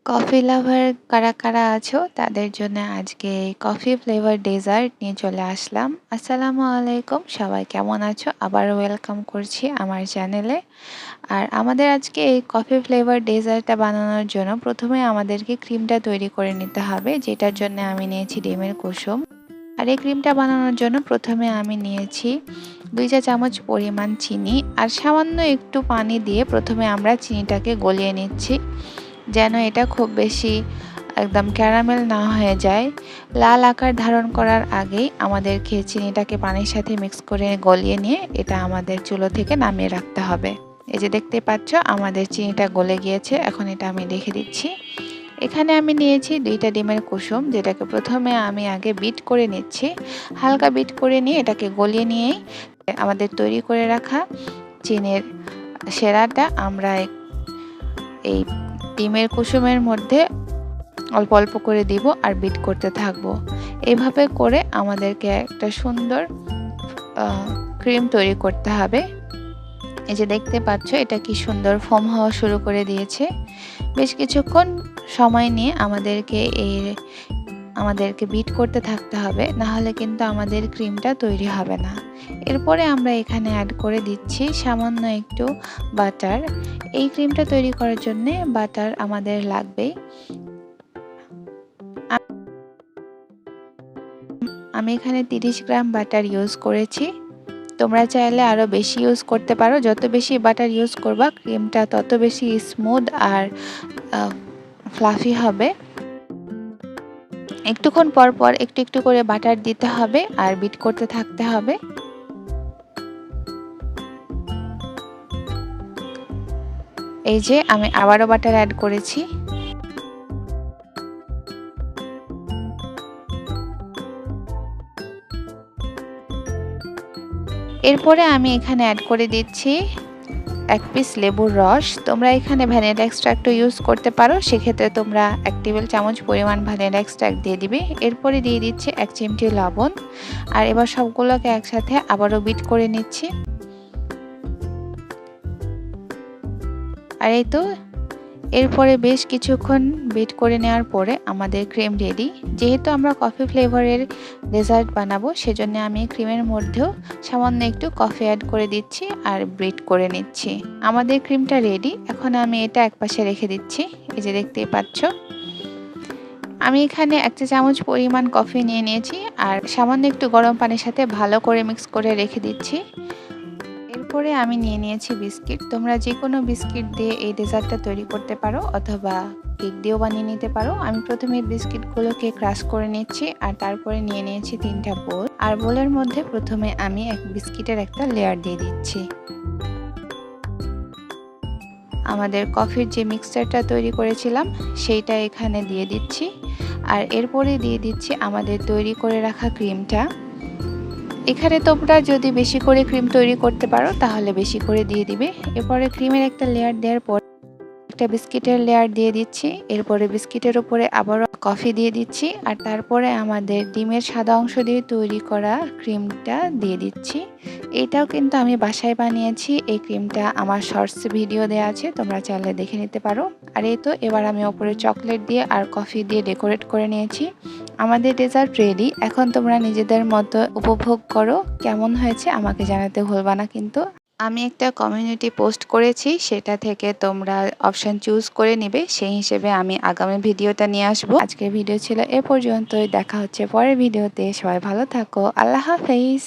Coffee lover কারা কারা আছো তাদের জন্য আজকে কফি ফ্লেভার ডেজার্ট নিয়ে চলে আসলাম। আসসালামু আলাইকুম, সবাই কেমন আছো? আবার ওয়েলকাম করছি আমার চ্যানেলে। আর আমাদের আজকে এই কফি ফ্লেভার ডেজার্টটা বানানোর জন্য প্রথমে আমাদেরকে ক্রিমটা তৈরি করে নিতে হবে, যেটার জন্য আমি নিয়েছি ডিমের কুসুম। আর এই ক্রিমটা বানানোর জন্য প্রথমে আমি নিয়েছি 2 চা চামচ পরিমাণ চিনি আর সামান্য একটু পানি দিয়ে প্রথমে আমরা চিনিটাকে গলিয়ে নিচ্ছি, যেন এটা খুব বেশি একদম ক্যারামেল না হয়ে যায়। লাল আকার ধারণ করার আগেই আমাদেরকে চিনিটাকে পানির সাথে মিক্স করে গলিয়ে নিয়ে এটা আমাদের চুলো থেকে নামিয়ে রাখতে হবে। এই যে দেখতে পাচ্ছ আমাদের চিনিটা গলে গিয়েছে, এখন এটা আমি রেখে দিচ্ছি। এখানে আমি নিয়েছি 2টা ডিমের কুসুম, যেটাকে প্রথমে আমি আগে বিট করে নিচ্ছি। হালকা বিট করে নিয়ে এটাকে গলিয়ে নিয়েই আমাদের তৈরি করে রাখা চিনির সেরাটা আমরা এই ডিমের কুসুমের মধ্যে অল্প অল্প করে দিব আর বিট করতে থাকবো। এইভাবে করে আমাদেরকে একটা সুন্দর ক্রিম তৈরি করতে হবে। এই যে দেখতে পাচ্ছ এটা কি সুন্দর ফোম হওয়া শুরু করে দিয়েছে। বেশ কিছুক্ষণ সময় নিয়ে আমাদেরকে বিট করতে থাকতে হবে, না হলে কিন্তু আমাদের ক্রিমটা তৈরি হবে না। এরপরে আমরা এখানে অ্যাড করে দিচ্ছি সামান্য একটু বাটার। এই ক্রিমটা তৈরি করার জন্য বাটার আমাদের লাগবে। আমি এখানে 30 গ্রাম বাটার ইউজ করেছি। তোমরা চাইলে আরও বেশি ইউজ করতে পারো। যত বেশি বাটার ইউজ করবা ক্রিমটা তত বেশি স্মুথ আর ফ্লাফি হবে। একটুক্ষণ পর পর একটু একটু করে বাটার দিতে হবে আর বিট করতে থাকতে হবে। এই যে আমি আবারও বাটার অ্যাড করেছি। এরপরে আমি এখানে অ্যাড করে দিচ্ছি 1 পিস লেবুর রস। তোমরা এখানে ভ্যানিলা এক্সট্রাক্টও ইউজ করতে পারো, সেক্ষেত্রে তোমরা 1 টেবিল চামচ পরিমাণ ভ্যানিলা এক্সট্রাক্ট দিয়ে দিবে। এরপরে দিয়ে দিচ্ছি 1 চিমটি লবণ। আর এবার সবগুলোকে একসাথে আবারও বিট করে নিচ্ছি। আর এই তো এরপরে বেশ কিছুক্ষণ বিট করে নেওয়ার পরে আমাদের ক্রিম রেডি। যেহেতু আমরা কফি ফ্লেভারের ডেজার্ট বানাবো, সেজন্য আমি ক্রিমের মধ্যেও সামান্য একটু কফি অ্যাড করে দিচ্ছি আর বিট করে নিচ্ছি। আমাদের ক্রিমটা রেডি। এখন আমি এটা একপাশে রেখে দিচ্ছি। এই যে দেখতেই পাচ্ছ আমি এখানে 1 চা চামচ পরিমাণ কফি নিয়ে নিয়েছি আর সামান্য একটু গরম পানির সাথে ভালো করে মিক্স করে রেখে দিচ্ছি। এরপরে আমি নিয়ে নিয়েছি বিস্কিট। তোমরা যে কোনো বিস্কিট দিয়ে এই ডেজার্টটা তৈরি করতে পারো অথবা কেক দিয়েও বানিয়ে নিতে পারো। আমি প্রথমে বিস্কিটগুলোকে ক্রাশ করে নিচ্ছি আর তারপরে নিয়ে নিয়েছি 3টা বোল। আর বোলের মধ্যে প্রথমে আমি বিস্কিটের একটা লেয়ার দিয়ে দিচ্ছি। আমাদের কফির যে মিক্সচারটা তৈরি করেছিলাম সেইটা এখানে দিয়ে দিচ্ছি। আর এরপরে দিয়ে দিচ্ছি আমাদের তৈরি করে রাখা ক্রিমটা। এখানে তোমরা যদি বেশি করে ক্রিম তৈরি করতে পারো তাহলে বেশি করে দিয়ে দিবে। এরপরে ক্রিমের একটা লেয়ার দেওয়ার পর একটা বিস্কিটের লেয়ার দিয়ে দিচ্ছি। এরপরে বিস্কিটের উপরে আবারও কফি দিয়ে দিচ্ছি আর তারপরে আমাদের ডিমের সাদা অংশ দিয়ে তৈরি করা ক্রিমটা দিয়ে দিচ্ছি। এটাও কিন্তু আমি বাসায় বানিয়েছি। এই ক্রিমটা আমার শর্টস ভিডিও দেওয়া আছে, তোমরা চাইলে দেখে নিতে পারো। আর এই তো এবার আমি ওপরে চকলেট দিয়ে আর কফি দিয়ে ডেকোরেট করে নিয়েছি। আমাদের ডেজার্ট রেডি। এখন তোমরা নিজেদের মতো উপভোগ করো। কেমন হয়েছে আমাকে জানাতে ভুলবা না কিন্তু। আমি একটা কমিউনিটি পোস্ট করেছি, সেটা থেকে তোমরা অপশন চুজ করে নিবে। সেই হিসেবে আমি আগামী ভিডিওটা নিয়ে আসবো। আজকের ভিডিও ছিল এ পর্যন্তই। দেখা হচ্ছে পরের ভিডিওতে। সবাই ভালো থাকো। আল্লাহ হাফেজ।